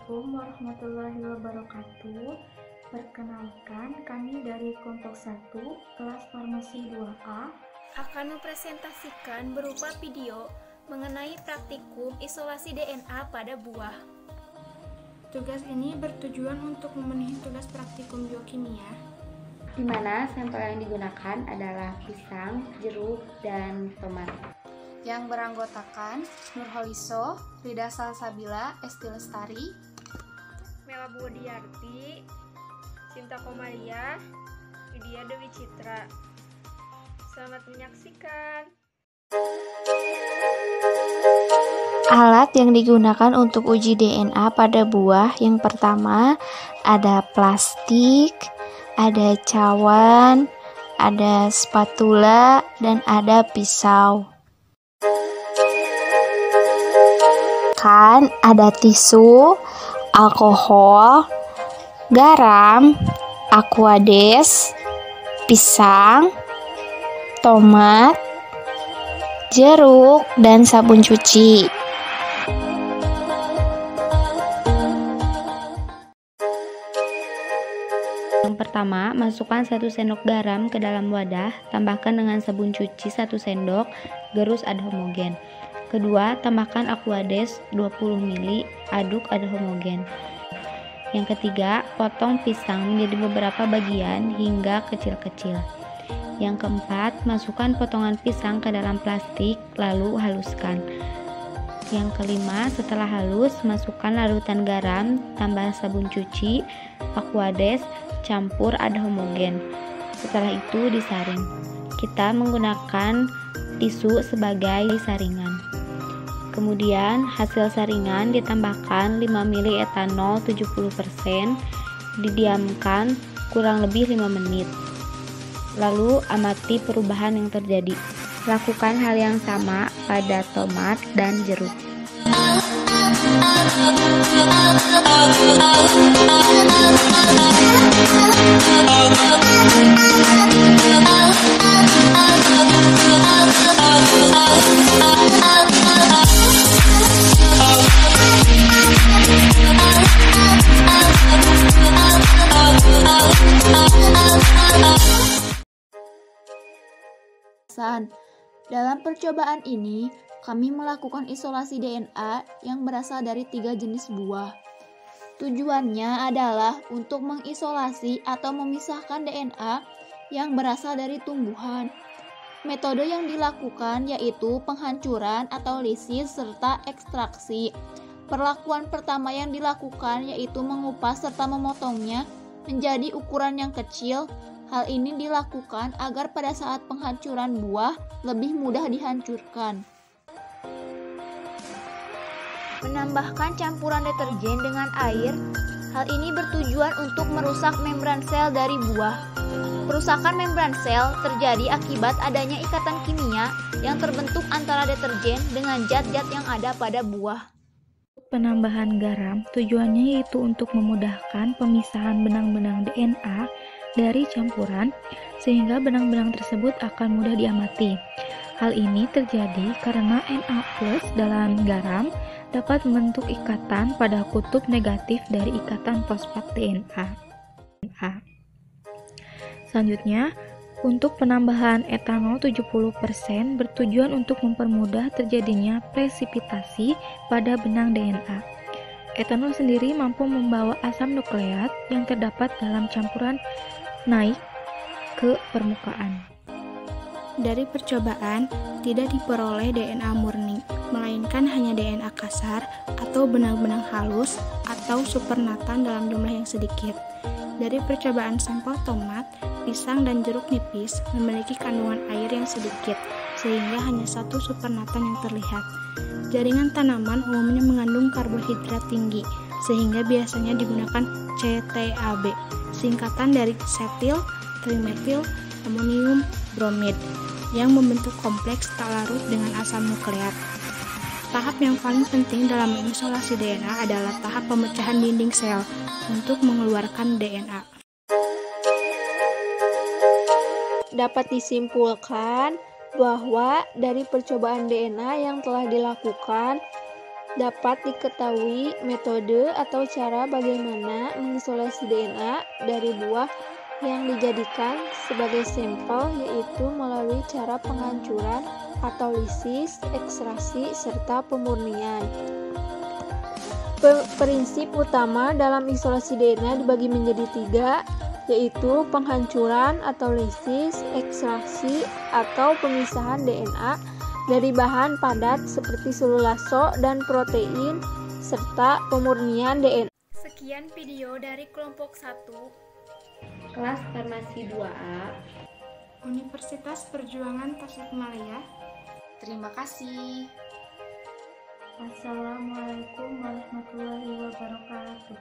Assalamualaikum warahmatullahi wabarakatuh. Perkenalkan, kami dari kelompok 1, kelas farmasi 2A akan mempresentasikan berupa video mengenai praktikum isolasi DNA pada buah. Tugas ini bertujuan untuk memenuhi tugas praktikum biokimia, di mana sampel yang digunakan adalah pisang, jeruk, dan tomat. Yang beranggotakan Nurholiso, Rida Salsabila, Esti Lestari, Mela Budiarti, Sinta Komaria, Widya Dewi Citra. Selamat menyaksikan. Alat yang digunakan untuk uji DNA pada buah yang pertama ada plastik, ada cawan, ada spatula, dan ada pisau. Ada tisu, alkohol, garam, aquades, pisang, tomat, jeruk, dan sabun cuci. Yang pertama, masukkan 1 sendok garam ke dalam wadah, tambahkan dengan sabun cuci 1 sendok, gerus aduk homogen. Kedua, tambahkan aquades 20 ml, aduk homogen. Yang ketiga, potong pisang menjadi beberapa bagian hingga kecil-kecil. Yang keempat, masukkan potongan pisang ke dalam plastik, lalu haluskan. Yang kelima, setelah halus, masukkan larutan garam, tambah sabun cuci, aquades, campur aduk homogen. Setelah itu disaring. Kita menggunakan tisu sebagai saringan. Kemudian hasil saringan ditambahkan 5 ml etanol 70%, didiamkan kurang lebih 5 menit. Lalu amati perubahan yang terjadi. Lakukan hal yang sama pada tomat dan jeruk. Dalam percobaan ini, kami melakukan isolasi DNA yang berasal dari 3 jenis buah. Tujuannya adalah untuk mengisolasi atau memisahkan DNA yang berasal dari tumbuhan. Metode yang dilakukan yaitu penghancuran atau lisis serta ekstraksi. Perlakuan pertama yang dilakukan yaitu mengupas serta memotongnya menjadi ukuran yang kecil. Hal ini dilakukan agar pada saat penghancuran buah lebih mudah dihancurkan. Menambahkan campuran deterjen dengan air, hal ini bertujuan untuk merusak membran sel dari buah. Kerusakan membran sel terjadi akibat adanya ikatan kimia yang terbentuk antara deterjen dengan zat-zat yang ada pada buah. Penambahan garam tujuannya yaitu untuk memudahkan pemisahan benang-benang DNA dari campuran sehingga benang-benang tersebut akan mudah diamati. Hal ini terjadi karena Na+ dalam garam dapat membentuk ikatan pada kutub negatif dari ikatan fosfat DNA. Selanjutnya, untuk penambahan etanol 70% bertujuan untuk mempermudah terjadinya presipitasi pada benang DNA. Etanol sendiri mampu membawa asam nukleat yang terdapat dalam campuran naik ke permukaan. Dari percobaan, tidak diperoleh DNA murni, melainkan hanya DNA kasar atau benang-benang halus atau supernatan dalam jumlah yang sedikit. Dari percobaan sampel tomat, pisang, dan jeruk nipis memiliki kandungan air yang sedikit, sehingga hanya 1 supernatan yang terlihat. Jaringan tanaman umumnya mengandung karbohidrat tinggi, sehingga biasanya digunakan CTAB, singkatan dari cetil, trimetil, amonium bromid, yang membentuk kompleks tak larut dengan asam nukleat. Tahap yang paling penting dalam mengisolasi DNA adalah tahap pemecahan dinding sel untuk mengeluarkan DNA. Dapat disimpulkan bahwa dari percobaan DNA yang telah dilakukan, dapat diketahui metode atau cara bagaimana mengisolasi DNA dari buah yang dijadikan sebagai sampel, yaitu melalui cara penghancuran atau lisis, ekstraksi, serta pemurnian. Prinsip utama dalam isolasi DNA dibagi menjadi 3, yaitu penghancuran atau lisis, ekstraksi atau pemisahan DNA dari bahan padat seperti selulaso dan protein, serta pemurnian DNA. Sekian video dari kelompok 1. Kelas Farmasi 2A, Universitas Perjuangan Tasikmalaya. Terima kasih. Assalamualaikum warahmatullahi wabarakatuh.